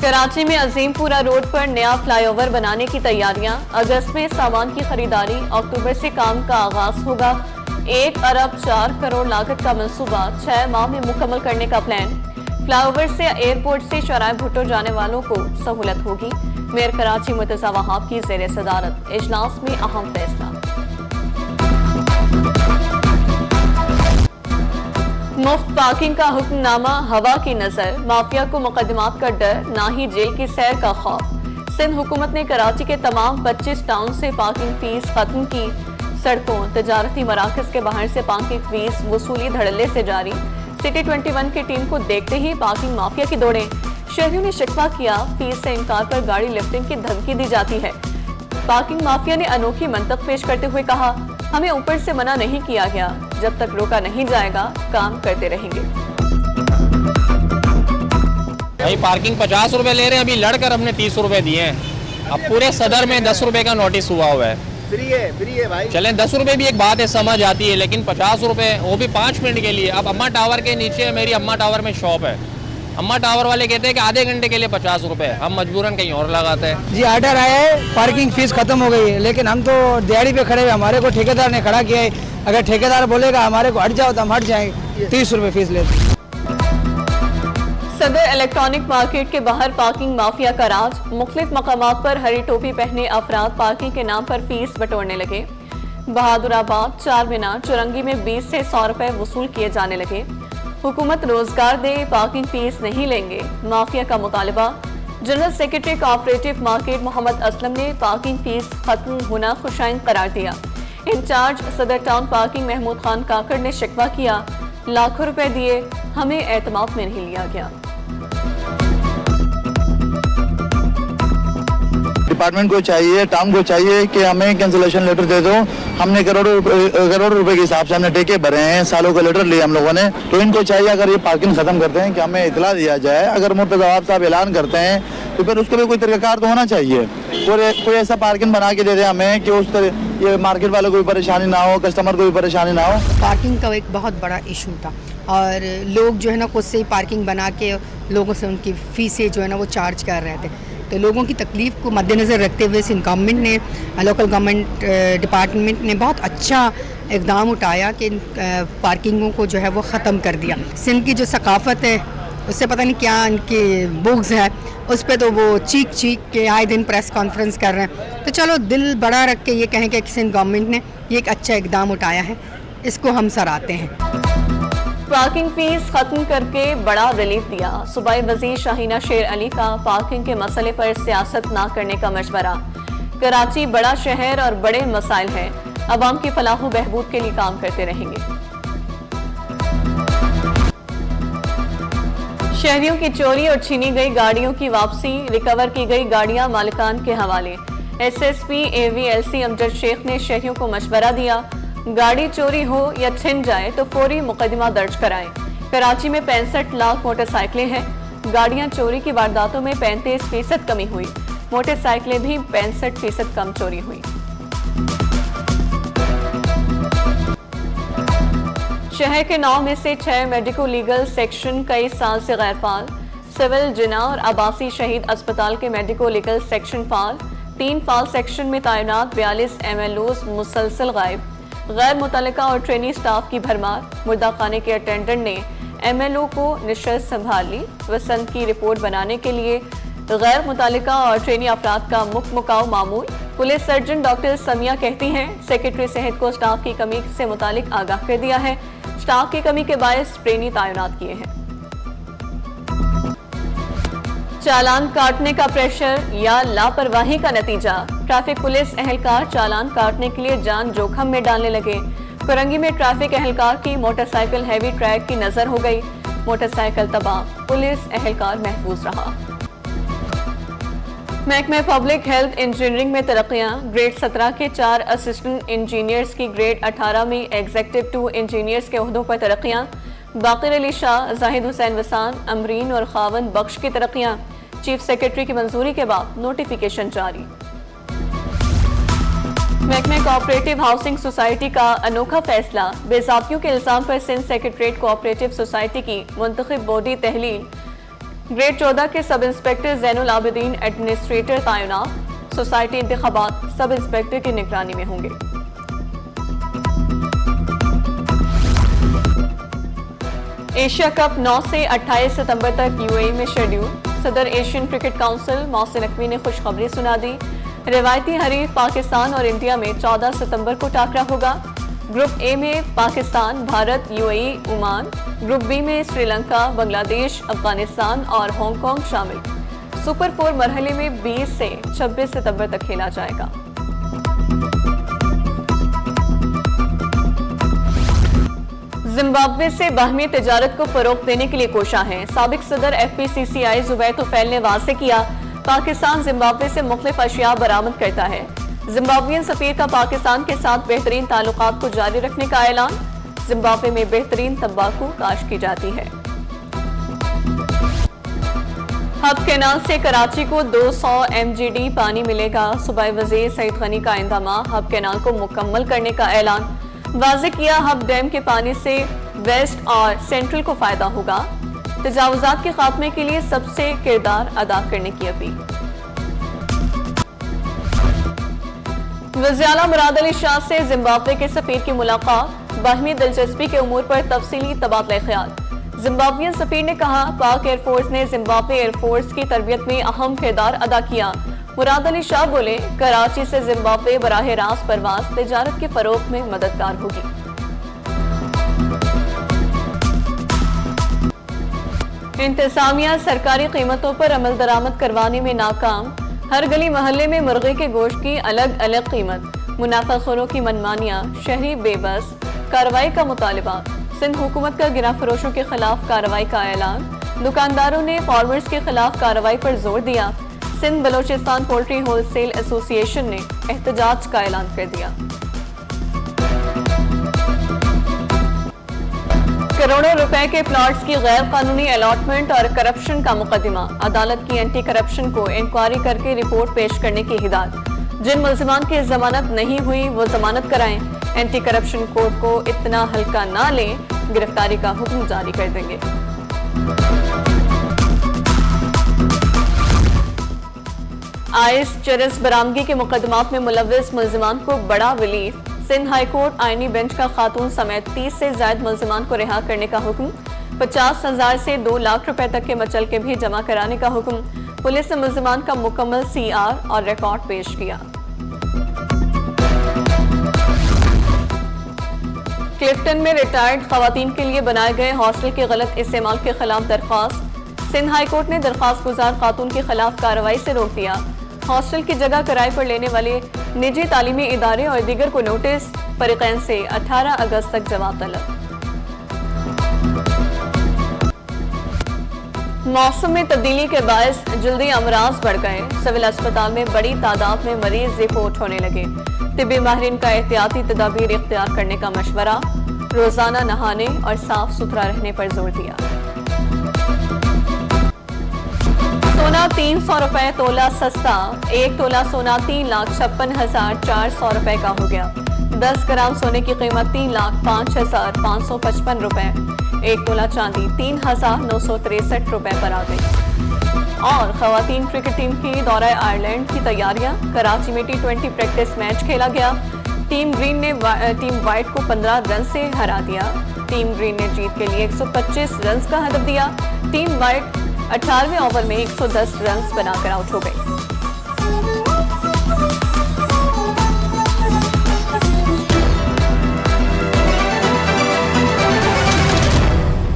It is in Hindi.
कराची में अजीमपुरा रोड पर नया फ्लाईओवर बनाने की तैयारियां। अगस्त में सामान की खरीदारी, अक्टूबर से काम का आगाज होगा। 1 अरब 4 करोड़ लागत का मंसूबा 6 माह में मुकम्मल करने का प्लान। फ्लाईओवर से एयरपोर्ट से शराय भुट्टो जाने वालों को सहूलत होगी। मेयर कराची मुर्तजा वहाब की ज़ेर सदारत इजलास में अहम फैसला। मुफ्त पार्किंग का हुक्मनामा हवा की नजर, माफिया को मुकदमात का डर, ना ही जेल की सैर का खौफ। सिंध हुकूमत ने कराची के तमाम 25 टाउन से पार्किंग फीस खत्म की। सड़कों, तजारती मराकज के बाहर से पार्किंग फीस वसूली धड़ल्ले से जारी। सिटी 21 की टीम को देखते ही पार्किंग माफिया की दौड़ें। शहरियों ने शिकवा किया, फीस से इनकार पर गाड़ी लिफ्टिंग की धमकी दी जाती है। पार्किंग माफिया ने अनोखी मंतक पेश करते हुए कहा, हमें ऊपर से मना नहीं किया गया, जब तक रोका नहीं जाएगा काम करते रहेंगे। भाई पार्किंग 50 रुपए ले रहे हैं, अभी लड़कर हमने 30 रुपए दिए हैं। अब पूरे सदर में 10 रुपए का नोटिस हुआ हुआ है। फ्री है भाई। चलें 10 रुपए भी एक बात है, समझ आती है, लेकिन 50 रुपए वो भी 5 मिनट के लिए। अब अम्मा टावर के नीचे मेरी अम्मा टावर में शॉप है। अम्मा टावर वाले कहते हैं कि आधे घंटे के लिए 50 रुपए, हम मजबूरन कहीं और लगाते हैं। जी ऑर्डर आया है, पार्किंग फीस खत्म हो गई है, लेकिन हम तो दिहाड़ी पे खड़े हुए, हमारे को ठेकेदार ने खड़ा किया है। अगर ठेकेदार बोलेगा हमारे को हट जाओ तो हम हट जाएंगे। 30 रुपए फीस लेते हैं। सदर इलेक्ट्रॉनिक मार्केट के बाहर पार्किंग माफिया का राज। मुख्तलिफ मकामात पर हरी टोपी पहने अफराद पार्किंग के नाम पर फीस बटोरने लगे। बहादुराबाद, चारमीनार, चुरंगी में 20 से 100 रुपए वसूल किए जाने लगे। हुकूमत रोजगार दे, पार्किंग फीस नहीं लेंगे, माफिया का मुतालबा। General secretary cooperative market Mohammad Aslam ने पार्किंग फीस खत्म होना खुशाइन करार दिया। इंचार्ज सदर टाउन पार्किंग महमूद खान काकड़ ने शिकवा किया, लाखों रुपए दिए, हमें एतमाद में नहीं लिया गया। डिपार्टमेंट को चाहिए, टाउन को चाहिए कि हमें कैंसिलेशन लेटर दे दो। हमने करोड़ों रुपए के हिसाब से हमने ठेके भरे हैं, सालों का लेटर लिया हम लोगों ने। तो इनको चाहिए अगर ये पार्किंग खत्म करते हैं कि हमें इतला दिया जाए। अगर मुर्तजा साहब ऐलान करते हैं तो फिर उसके लिए कोई तरीकाकार तो होना चाहिए। कोई ऐसा पार्किंग बना के दे दे हमें कि उस तरह ये मार्केट वालों को भी परेशानी ना हो, कस्टमर को भी परेशानी ना हो। पार्किंग का एक बहुत बड़ा इशू था और लोग जो है ना खुद से ही पार्किंग बना के लोगों से उनकी फीसें जो है ना वो चार्ज कर रहे थे। तो लोगों की तकलीफ को मद्देनज़र रखते हुए सिंध गवर्नमेंट ने, लोकल गवर्नमेंट डिपार्टमेंट ने बहुत अच्छा इक़दाम उठाया कि पार्किंगों को जो है वो ख़त्म कर दिया। सिंध की जो सकाफ़त है उससे पता नहीं क्या इनके बुग्स है, उस पर तो वो चीख के आए दिन प्रेस कॉन्फ्रेंस कर रहे हैं। तो चलो दिल बड़ा रख के ये कहें कि सिंध गवर्नमेंट ने ये एक अच्छा इक़दाम उठाया है, इसको हम सराहते हैं। पार्किंग फीस खत्म करके बड़ा रिलीफ दिया। सूबाई वजीर शाहीना शेर अली का पार्किंग के मसले पर सियासत ना करने का मशवरा। कराची बड़ा शहर और बड़े मसाइल हैं, अवाम की फलाह बहबूद के लिए काम करते रहेंगे। शहरियों की चोरी और छीनी गई गाड़ियों की वापसी, रिकवर की गई गाड़ियां मालिकान के हवाले। SSP AVLC अमजद शेख ने शहरियों को मशवरा दिया, गाड़ी चोरी हो या छिन जाए तो फौरी मुकदमा दर्ज कराएं। कराची में 65 लाख मोटरसाइकिलें हैं, गाड़ियां चोरी की वारदातों में 35% कमी हुई, मोटरसाइकिलें भी 65% कम चोरी हुई। शहर के 9 में से 6 मेडिको लीगल सेक्शन कई साल से गैर फाल। सिविल, जिना और आबासी शहीद अस्पताल के मेडिको लीगल सेक्शन फाल। 3 फाल सेक्शन में तैनात 42 MLOs मुसलसल गायब। गैर मुतल्लिका और ट्रेनी स्टाफ की भरमार। मुर्दा खाने के अटेंडेंट ने MLO को निशस्त संभाल ली। वसंत की रिपोर्ट बनाने के लिए गैर मुतल्लिका और ट्रेनी अफराद का मुकाव मामूल। पुलिस सर्जन डॉक्टर समिया कहती हैं, सेक्रेटरी सेहत को स्टाफ की कमी से मुतालिक आगाह कर दिया है। स्टाफ की कमी के बायस ट्रेनी तैनात किए हैं। चालान काटने का प्रेशर या लापरवाही का नतीजा, ट्रैफिक पुलिस एहलकार चालान काटने के लिए जान जोखम में डालने लगे। कुरंगी में ट्रैफिक एहलकार की मोटरसाइकिल हैवी ट्रैक की नजर हो गई, मोटरसाइकिल तबाह, पुलिस एहलकार महफूज रहा। महकमे पब्लिक हेल्थ इंजीनियरिंग में तरक्कियां, ग्रेड 17 के 4 असिस्टेंट इंजीनियर्स की ग्रेड 18 में एग्जीक्यूटिव 2 इंजीनियर्स के ओहदों पर तरक्कियां। बाकिर अली शाह, जाहिद हुसैन वसान, अमरीन और खावन बख्श की तरक्कियां। चीफ सेक्रेटरी की मंजूरी के बाद नोटिफिकेशन जारी। महकमे कोऑपरेटिव हाउसिंग सोसाइटी का अनोखा फैसला, बेज़ाब्तियों के इल्जाम पर सिंध सेक्रेटरीट कोऑपरेटिव सोसाइटी की मुंतखब बॉडी तहलील। ग्रेड 14 के sub inspector Zainul Abidin administrator तैनात। सोसाइटी इंतखाबात सब इंस्पेक्टर की निगरानी में होंगे। एशिया कप 9 से 28 सितंबर तक यूएई में शेड्यूल। सदर Asian cricket council Mohsin Naqvi ने खुशखबरी सुना दी। रिवायती हरीफ पाकिस्तान और इंडिया में 14 सितंबर को टाकरा होगा। ग्रुप ए में Pakistan, Bharat, UAE, Oman. Group B में श्रीलंका, बांग्लादेश, अफगानिस्तान और हांगकांग शामिल। सुपर 4 मरहले में 20 से 26 सितंबर तक खेला जाएगा। जिम्बाब्वे से बाहमी तिजारत को फरोग देने के लिए कोशा है। साबिक सदर FPCCI जुबैर तुफैल ने वाज़ेह किया, पाकिस्तान जिम्बाब्वे से मुख्तलिफ अशिया बरामद करता है। जिम्बाब्वियन सफीर का पाकिस्तान के साथ बेहतरीन ताल्लुकात को जारी रखने का ऐलान। जिम्बाब्वे में बेहतरीन तंबाकू काश्त की जाती है। हब कैनाल से कराची को 200 MGD पानी मिलेगा। सूबाई वजीर सईद गनी का आइंदा माह हब कैनाल को मुकम्मल करने का ऐलान। वाज़ेह किया, हब डैम के पानी से वेस्ट और सेंट्रल को फायदा होगा। तजावुजात के खात्मे के लिए सबसे किरदार अदा करने की अपील। वज़ीर आला मुराद अली शाह से जिम्बाब्वे के सफीर की मुलाकात। बाहमी दिलचस्पी के उमूर पर तफसीली तबादला ख्याल। जिम्बाब्वियन सफीर ने कहा, पाक एयरफोर्स ने जिम्बाब्वे एयरफोर्स की तरबियत में अहम किरदार अदा किया। मुराद अली शाह बोले, कराची से जिम्बाब्वे बराह रास्त परवाज तिजारत के फरोग में मददगार होगी। इंतजामिया सरकारी कीमतों पर अमल दरामद करवाने में नाकाम। हर गली मोहल्ले में मुर्गे के गोश्त की अलग अलग कीमत। मुनाफाखोरों की मनमानियां, शहरी बेबस। कार्रवाई का मुतालिबा। सिंध हुकूमत का गिरा फरोशों के खिलाफ कार्रवाई का ऐलान। दुकानदारों ने फार्मर्स के खिलाफ कार्रवाई पर जोर दिया। Sindh Balochistan poultry wholesale association ने एहतजाज का ऐलान कर दिया। करोड़ों रुपए के प्लॉट्स की गैर कानूनी अलॉटमेंट और करप्शन का मुकदमा। अदालत की एंटी करप्शन को इंक्वायरी करके रिपोर्ट पेश करने की हिदायत। जिन मुल्जिमान की जमानत नहीं हुई वो जमानत कराएं। एंटी करप्शन कोर्ट को इतना हल्का ना लें, गिरफ्तारी का हुक्म जारी कर देंगे। आइस चरस बरामदगी के मुकदमात में मुलव्विस मुल्जिमान को बड़ा रिलीफ। सिंध हाई कोर्ट आईनी बेंच का खातून समेत 30 से ज्यादा मुल्जिमान को रिहा करने का हुक्म। 50,000 से 2 लाख रुपए तक के मचलके भी जमा कराने का हुक्म। पुलिस ने मुल्जिमान का मुकम्मल CR और रिकॉर्ड पेश किया। क्लिफ्टन में रिटायर्ड खवातीन के लिए बनाए गए हॉस्टल के गलत इस्तेमाल के खिलाफ दरख्वास्त। सिंध हाई कोर्ट ने दरख्वास्त गुजार खातून के खिलाफ कार्रवाई से रोक दिया। हॉस्टल की जगह किराए पर लेने वाले निजी तालीमी इदारे और दीगर को नोटिस। फरीकैन से 18 अगस्त तक जवाब तलब। मौसम में तब्दीली के बायस जल्दी अमराज बढ़ गए। सिविल अस्पताल में बड़ी तादाद में मरीज रिपोर्ट होने लगे। तिब्बी माहिरीन का एहतियाती तदाबीर इख्तियार करने का मशवरा। रोजाना नहाने और साफ सुथरा रहने पर जोर दिया। सोना 300 रुपए तोला सस्ता। 1 तोला सोना 3,56,400 रुपए का हो गया। 10 ग्राम सोने की कीमत 3,05,555 रुपए। 1 तोला चांदी 3,963 रुपए पर आ गई। और खवातीन क्रिकेट टीम की दौरा आयरलैंड की तैयारियां। कराची में T20 प्रैक्टिस मैच खेला गया। टीम ग्रीन ने टीम वाइट को 15 रन से हरा दिया। टीम ग्रीन ने जीत के लिए 125 रन का हदफ दिया। टीम वाइट 18वें ओवर में 110 रन बनाकर आउट हो गई।